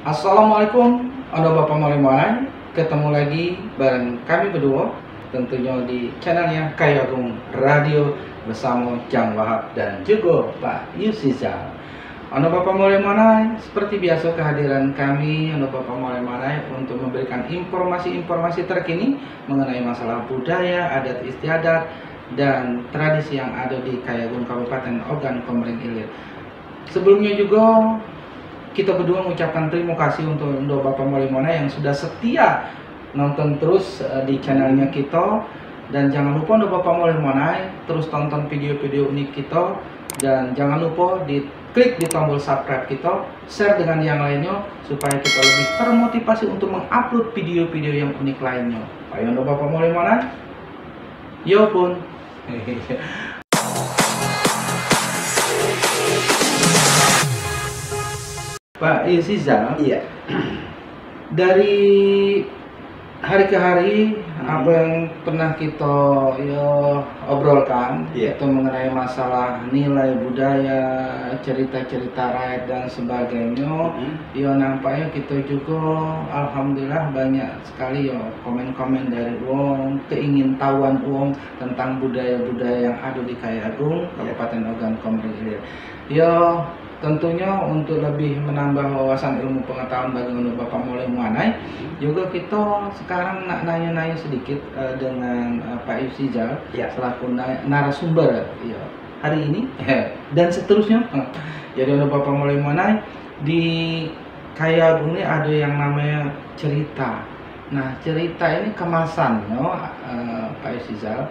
Assalamualaikum, Anda Bapak Malimanai. Ketemu lagi bareng kami berdua, tentunya di channelnya Kayu Agung Radio bersama Jang Wahab dan juga Pak Yusizal. Anda Bapak Malimanai, seperti biasa kehadiran kami Anda Bapak Malimanai untuk memberikan informasi-informasi terkini mengenai masalah budaya, adat istiadat, dan tradisi yang ada di Kayu Agung Kabupaten Ogan Komering Ilir. Sebelumnya juga kita berdua mengucapkan terima kasih untuk Bapak Molimona yang sudah setia nonton terus di channelnya kita. Dan jangan lupa Bapak Molimona terus tonton video-video unik kita. Dan jangan lupa klik di tombol subscribe kita, share dengan yang lainnya supaya kita lebih termotivasi untuk mengupload video-video yang unik lainnya. Ayo Bapak Molimona, yo pun. Pak Yusizal, iya. Dari hari ke hari apa yang pernah kita obrolkan itu mengenai masalah nilai budaya, cerita-cerita rakyat dan sebagainya. Nampaknya kita juga alhamdulillah banyak sekali komen-komen dari uang, keingintahuan uang tentang budaya-budaya yang ada di Kayu Agung, Kabupaten Ogan Komering Ilir. Tentunya untuk lebih menambah wawasan ilmu pengetahuan bagi Bapak Molimana, juga kita sekarang nak nanya-nanya sedikit dengan Pak Yusizal selaku narasumber hari ini dan seterusnya. Jadi Bapak Molimana, di Kayu Agung ini ada yang namanya cerita. Nah, cerita ini kemasannya Pak Yusizal,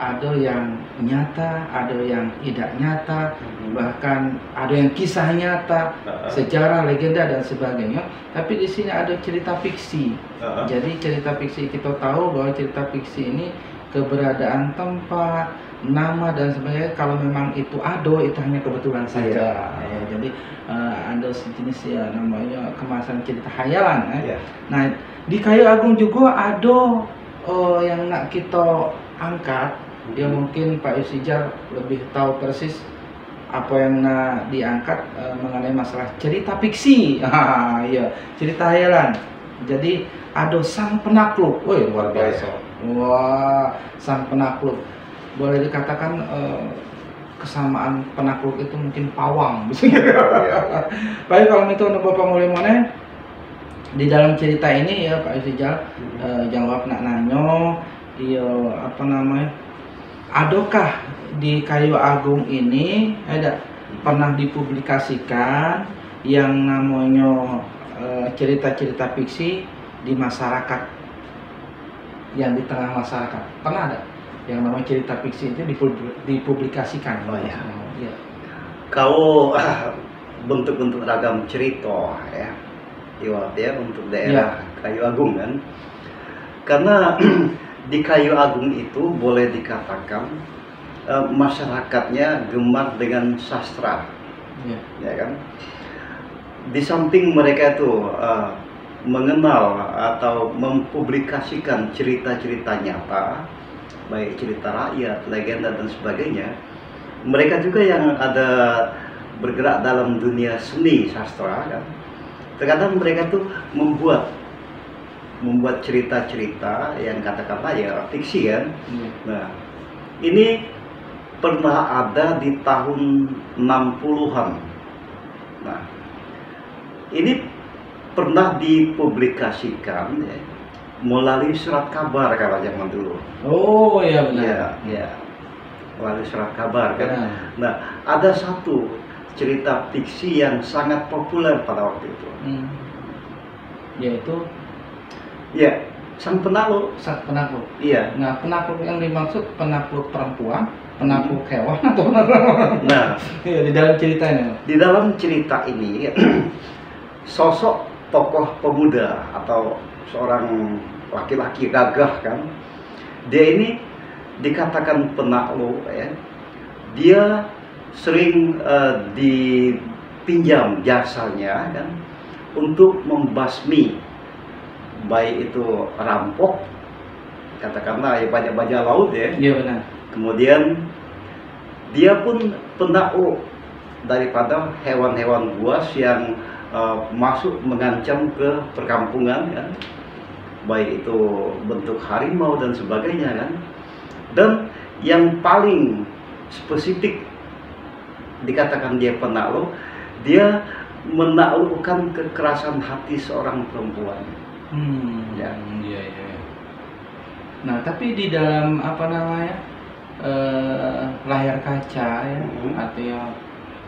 ada yang nyata, ada yang tidak nyata, bahkan ada yang kisah nyata, sejarah, legenda dan sebagainya. Tapi di sini ada cerita fiksi. Jadi cerita fiksi, kita tahu bahwa cerita fiksi ini keberadaan tempat, nama dan sebagainya, kalau memang itu ada, itu hanya kebetulan saja. Jadi ada sejenis namanya kemasan cerita khayalan. Nah, di Kayu Agung juga ada yang nak kita angkat. Mungkin Pak Yusizal lebih tahu persis apa yang nak diangkat mengenai masalah cerita fiksi. Cerita khayalan. Jadi ada sang penakluk. Woi, luar biasa. Wah, sang penakluk. Boleh dikatakan kesamaan penakluk itu mungkin pawang. Baik, kalau itu Bapak Molimana, di dalam cerita ini Pak Yusizal jawab nak nanya, adakah di Kayu Agung ini pernah dipublikasikan yang namanya cerita-cerita fiksi di masyarakat, yang di tengah masyarakat pernah ada yang namanya cerita fiksi itu dipublikasikan? Kau bentuk-bentuk ragam cerita untuk daerah Kayu Agung kan, karena di Kayu Agung itu boleh dikatakan masyarakatnya gemar dengan sastra, ya kan. Di samping mereka itu mengenal atau mempublikasikan cerita-cerita nyata, baik cerita rakyat, legenda dan sebagainya, mereka juga yang ada bergerak dalam dunia seni sastra kan. Terkadang mereka tuh membuat cerita-cerita yang katakanlah fiksi kan. Nah, ini pernah ada di tahun 60-an. Nah, ini pernah dipublikasikan melalui surat kabar kalau zaman dulu. Oh iya benar. Melalui surat kabar kan. Nah, ada satu cerita fiksi yang sangat populer pada waktu itu. Yaitu sang penakluk. Nah, penakluk yang dimaksud penakluk perempuan, penakluk hewan atau penakluk? Nah, di dalam cerita ini. Di dalam cerita ini sosok tokoh pemuda atau seorang laki-laki gagah kan. Dia ini dikatakan penakluk Dia sering dipinjam jasanya kan untuk membasmi baik itu rampok, katakanlah banyak bajak laut benar. Kemudian dia pun penakluk daripada hewan-hewan buas yang masuk mengancam ke perkampungan kan, baik itu bentuk harimau dan sebagainya kan. Dan yang paling spesifik dikatakan dia penakluk, dia menaklukkan kekerasan hati seorang perempuan. Ya. Nah, tapi di dalam apa namanya layar kaca ya, artinya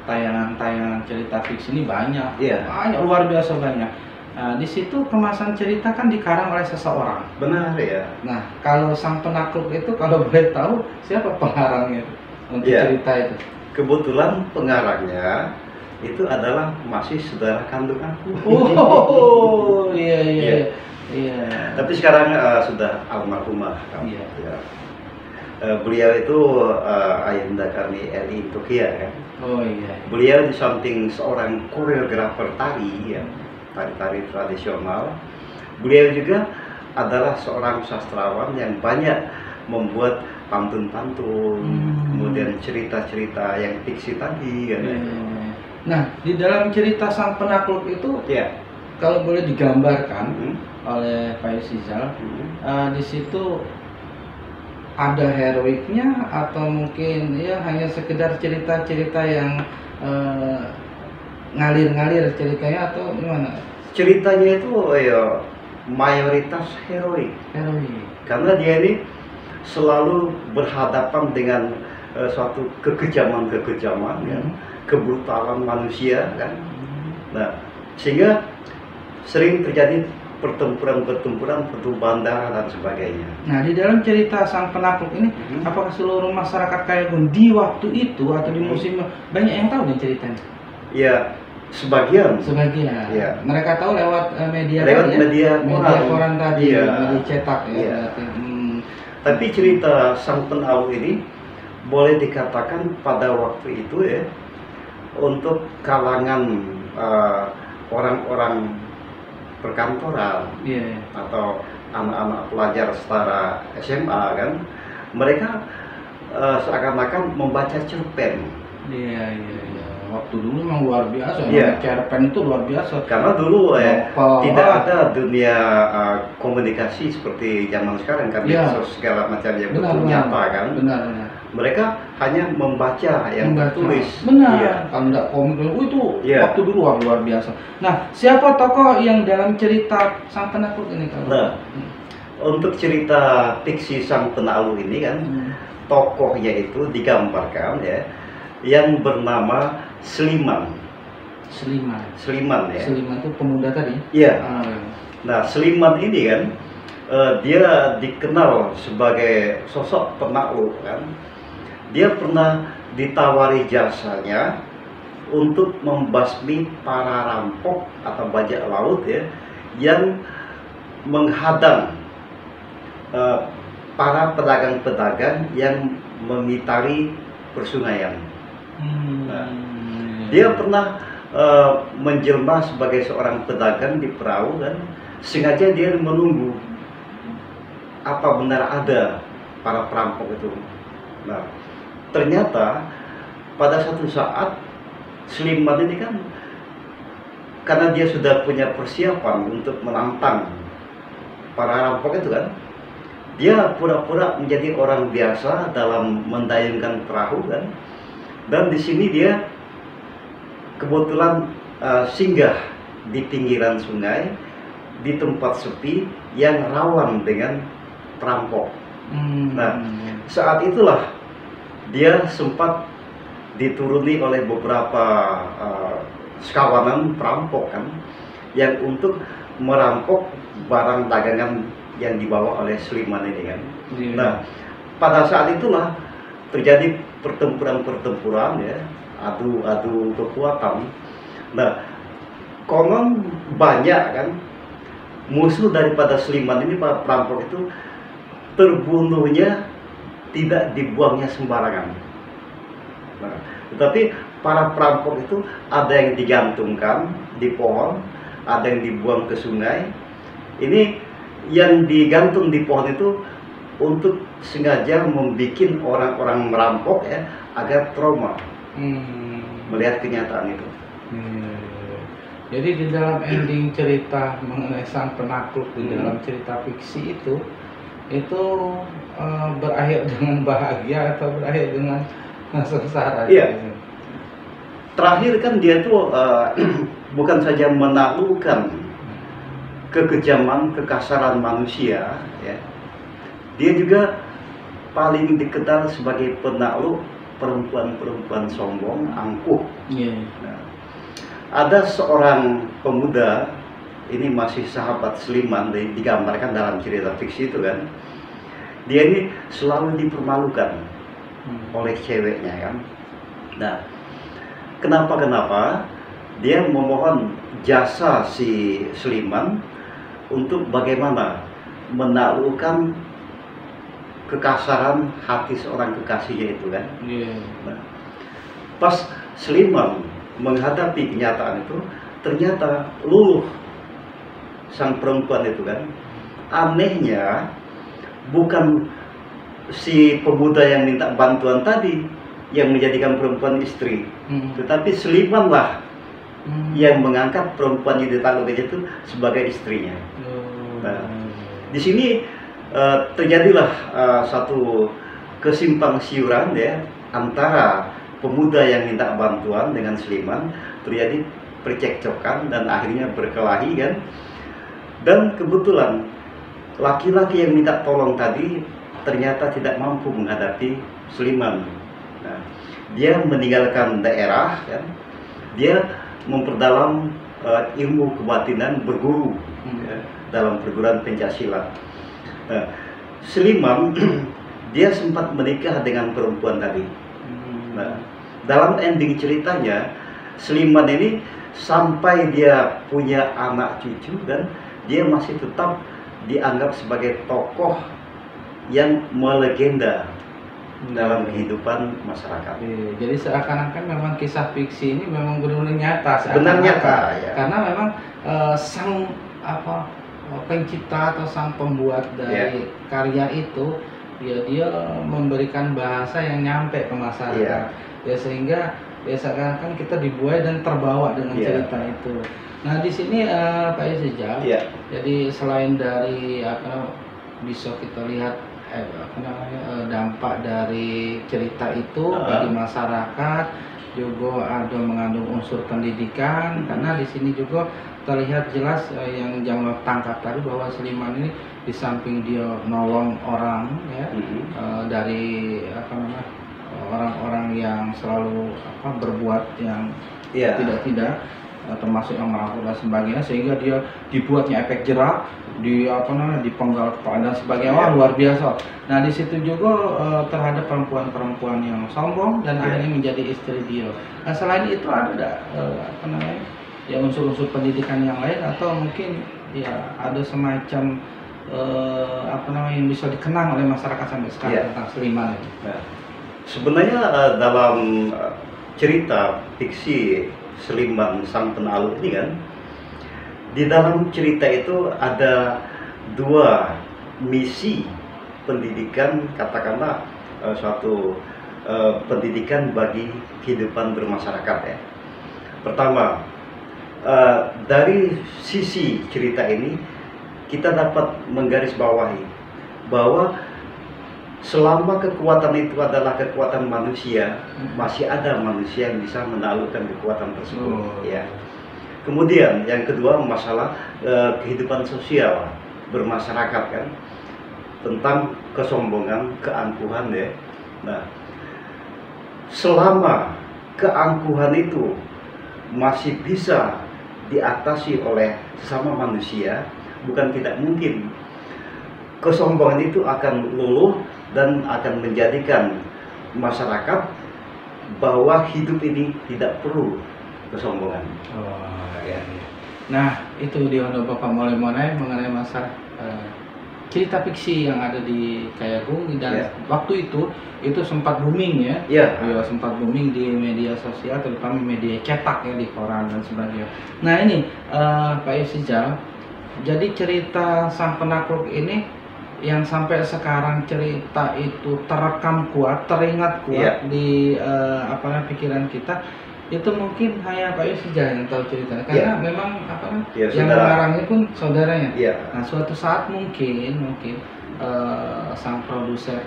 tayangan-tayangan cerita fiksi ini banyak, banyak, luar biasa banyak. Nah, di situ kemasan cerita kan dikarang oleh seseorang. Benar ya. Nah, kalau sang penakluk itu, kalau boleh tahu siapa pengarangnya untuk cerita itu? Kebetulan pengarangnya itu adalah masih saudara kandung aku. Oh, iya. Tapi sekarang sudah almarhumah. Ya. Beliau itu ayahanda kami Eli Tokia kan. Oh iya. Beliau di samping seorang koreografer tari ya, tari-tari tradisional, beliau juga adalah seorang sastrawan yang banyak membuat pantun-pantun, kemudian cerita-cerita yang fiksi tadi kan. Nah, di dalam cerita sang penakluk itu, kalau boleh digambarkan oleh Pak Yusizal, di situ ada heroiknya atau mungkin ya hanya sekedar cerita-cerita yang ngalir-ngalir ceritanya atau gimana? Ceritanya itu ya mayoritas heroik. Karena dia ini selalu berhadapan dengan suatu kekejaman-kekejaman ya, kebrutalan manusia kan. Nah, sehingga sering terjadi pertempuran, bandara dan sebagainya. Nah, di dalam cerita sang penakluk ini, apakah seluruh masyarakat Kayagun di waktu itu atau di musim banyak yang tahu nih ceritanya? Ya, sebagian. Ya. Mereka tahu lewat media koran tadi, media cetak ya. Tapi cerita sang penakluk ini boleh dikatakan pada waktu itu ya, untuk kalangan orang-orang perkantoran atau anak-anak pelajar setara SMA kan, mereka seakan-akan membaca cerpen. Iya. Waktu dulu memang luar biasa. Cerpen itu luar biasa. Karena dulu tidak ada dunia komunikasi seperti zaman sekarang kan, segala macam yang betul nyata kan. Benar. Mereka hanya membaca yang tertulis. Benar. Kalau tidak komik itu waktu dulu luar biasa. Nah, siapa tokoh yang dalam cerita sang penakluk ini kalau? Nah, untuk cerita fiksi sang penakluk ini kan, tokohnya itu digambarkan ya, yang bernama Seliman ya. Seliman itu pemuda tadi? Iya. Nah, Seliman ini kan dia dikenal sebagai sosok penakluk kan. Dia pernah ditawari jasanya untuk membasmi para rampok atau bajak laut ya, yang menghadang para pedagang-pedagang yang mengitari persungaian. Dia pernah menjelma sebagai seorang pedagang di perahu kan, sengaja dia menunggu apa benar ada para perampok itu. Nah, ternyata pada suatu saat Seliman ini kan, karena dia sudah punya persiapan untuk menantang para rampok itu kan, dia pura-pura menjadi orang biasa dalam mendayungkan perahu kan. Dan di sini dia kebetulan singgah di pinggiran sungai, di tempat sepi yang rawan dengan perampok. Nah, saat itulah dia sempat dituruni oleh beberapa sekawanan perampok kan, yang untuk merampok barang dagangan yang dibawa oleh Seliman ini kan. Nah, pada saat itulah terjadi pertempuran ya, adu kekuatan. Nah, konon banyak kan musuh daripada Seliman ini, para perampok itu terbunuhnya tidak dibuangnya sembarangan. Nah, tetapi para perampok itu ada yang digantungkan di pohon, ada yang dibuang ke sungai. Ini yang digantung di pohon itu untuk sengaja membuat orang-orang merampok ya agar trauma melihat kenyataan itu. Jadi di dalam ending cerita mengenai sang penakluk di dalam cerita fiksi itu berakhir dengan bahagia atau berakhir dengan sengsara? Iya. Terakhir kan dia tuh bukan saja menaklukkan kekejaman, kekasaran manusia, ya. Dia juga paling dikenal sebagai penakluk perempuan-perempuan sombong, angkuh. Yeah. Nah, ada seorang pemuda, ini masih sahabat Sliman, digambarkan dalam cerita fiksi itu kan. Dia ini selalu dipermalukan oleh ceweknya kan. Nah, kenapa dia memohon jasa si Sliman untuk bagaimana menaklukkan kekasaran hati seorang kekasihnya itu kan. Nah, pas Sliman menghadapi kenyataan itu, ternyata luluh sang perempuan itu kan. Anehnya bukan si pemuda yang minta bantuan tadi yang menjadikan perempuan istri, tetapi Sliman lah yang mengangkat perempuan yang ditaklukkan itu sebagai istrinya. Nah, di sini terjadilah satu kesimpang siuran ya antara pemuda yang minta bantuan dengan Sliman, terjadi percekcokan dan akhirnya berkelahi kan. Dan kebetulan laki-laki yang minta tolong tadi ternyata tidak mampu menghadapi Sliman. Nah, dia meninggalkan daerah kan. Dia memperdalam ilmu kebatinan, berguru ya, dalam perguruan pencaksilat. Nah, Sliman dia sempat menikah dengan perempuan tadi. Nah, dalam ending ceritanya Sliman ini sampai dia punya anak cucu dan dia masih tetap dianggap sebagai tokoh yang melegenda dalam kehidupan masyarakat. Jadi seakan-akan memang kisah fiksi ini memang benar-benar nyata. Benar nyata ya. Karena memang sang pencipta atau sang pembuat dari karya itu dia memberikan bahasa yang nyampe ke masyarakat. Ya sehingga seakan-akan kita dibuai dan terbawa dengan cerita itu. Nah di sini Pak Yusijal, jadi selain dari bisa kita lihat dampak dari cerita itu bagi masyarakat, juga ada mengandung unsur pendidikan, karena di sini juga terlihat jelas yang Jamal tangkap tadi bahwa Sliman ini di samping dia nolong orang ya dari orang-orang yang selalu berbuat yang tidak termasuk yang merampok dan sebagainya, sehingga dia dibuatnya efek jerak, dipenggal kepala dan sebagainya. Wah, luar biasa. Nah di situ juga terhadap perempuan-perempuan yang sombong dan akhirnya menjadi istri dia. Nah selain itu ada ya unsur-unsur pendidikan yang lain, atau mungkin ya ada semacam yang bisa dikenang oleh masyarakat sampai sekarang tentang Sliman ini. Sebenarnya dalam cerita fiksi Sliman sang penakluk ini kan, di dalam cerita itu ada dua misi pendidikan, katakanlah suatu pendidikan bagi kehidupan bermasyarakat ya. Pertama, dari sisi cerita ini kita dapat menggarisbawahi bahwa selama kekuatan itu adalah kekuatan manusia, masih ada manusia yang bisa menaklukkan kekuatan tersebut. Ya. Kemudian yang kedua masalah kehidupan sosial bermasyarakat kan, tentang kesombongan, keangkuhan ya. Nah, selama keangkuhan itu masih bisa diatasi oleh sesama manusia, bukan tidak mungkin kesombongan itu akan luluh dan akan menjadikan masyarakat bahwa hidup ini tidak perlu kesombongan. Nah itu dia Bapak mulai mengenai masalah cerita fiksi yang ada di Kayagung, dan waktu itu sempat booming ya, sempat booming di media sosial, terutama media cetak ya, di koran dan sebagainya. Nah ini Pak Yusijal, jadi cerita sang penakluk ini yang sampai sekarang cerita itu terekam kuat, teringat kuat di pikiran kita, itu mungkin hanya Pak Yus saja yang tahu ceritanya, karena memang apa ya, yang mengarangnya pun saudaranya. Ya. Nah, suatu saat mungkin sang produser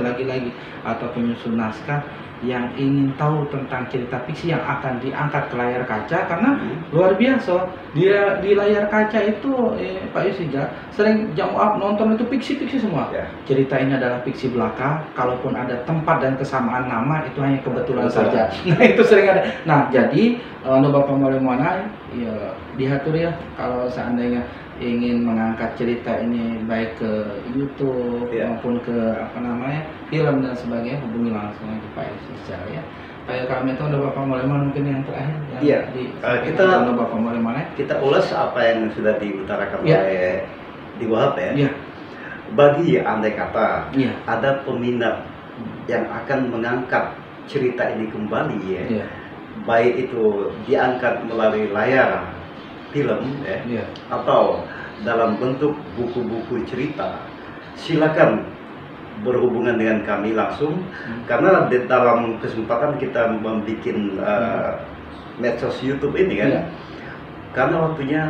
lagi-lagi atau penyusun naskah yang ingin tahu tentang cerita fiksi yang akan diangkat ke layar kaca, karena luar biasa dia di layar kaca itu Pak Yusija sering jawab nonton itu fiksi semua. Cerita ini adalah fiksi belaka, kalaupun ada tempat dan kesamaan nama itu hanya kebetulan saja. Nah, itu sering ada. Nah, jadi Bapak Molemona ya diatur ya kalau seandainya ingin mengangkat cerita ini baik ke YouTube maupun ke film dan sebagainya, hubungi langsung ke Pak Yusija ya. Pak kalau itu ada Bapak Molemona mungkin yang terakhir kita Bapak Molemona kita ulas apa yang sudah diutarakan oleh Di Wahab ya. Bagi andai kata ada peminat yang akan mengangkat cerita ini kembali baik itu diangkat melalui layar film atau dalam bentuk buku-buku cerita, silakan berhubungan dengan kami langsung, karena di dalam kesempatan kita membuat medsos YouTube ini kan, karena waktunya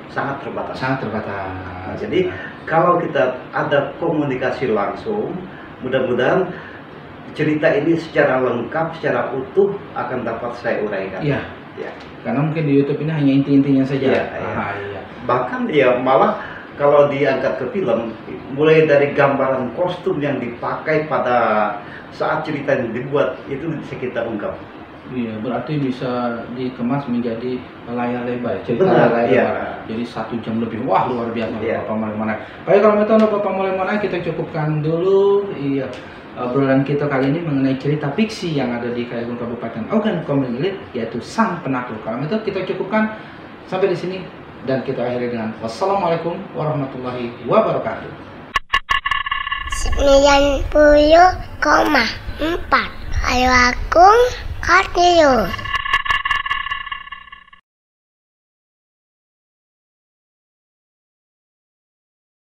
sangat terbatas. Nah, jadi kalau kita ada komunikasi langsung, mudah-mudahan cerita ini secara lengkap, secara utuh akan dapat saya uraikan. Karena mungkin di YouTube ini hanya inti-intinya saja. Bahkan malah kalau diangkat ke film, mulai dari gambaran kostum yang dipakai pada saat cerita yang dibuat itu bisa kita ungkap. Berarti bisa dikemas menjadi layar lebar, cerita layar lebar. Jadi 1 jam lebih, wah luar biasa Bapak Molemona. Baik, kalau begitu Bapak Molemona kita cukupkan dulu obrolan kita kali ini mengenai cerita fiksi yang ada di Kayegung Kabupaten Ogan Komering Ilir, yaitu Sang Penakluk. Kalau itu kita cukupkan sampai di sini dan kita akhiri dengan wassalamualaikum warahmatullahi wabarakatuh. 90,4 Kayegung Radio.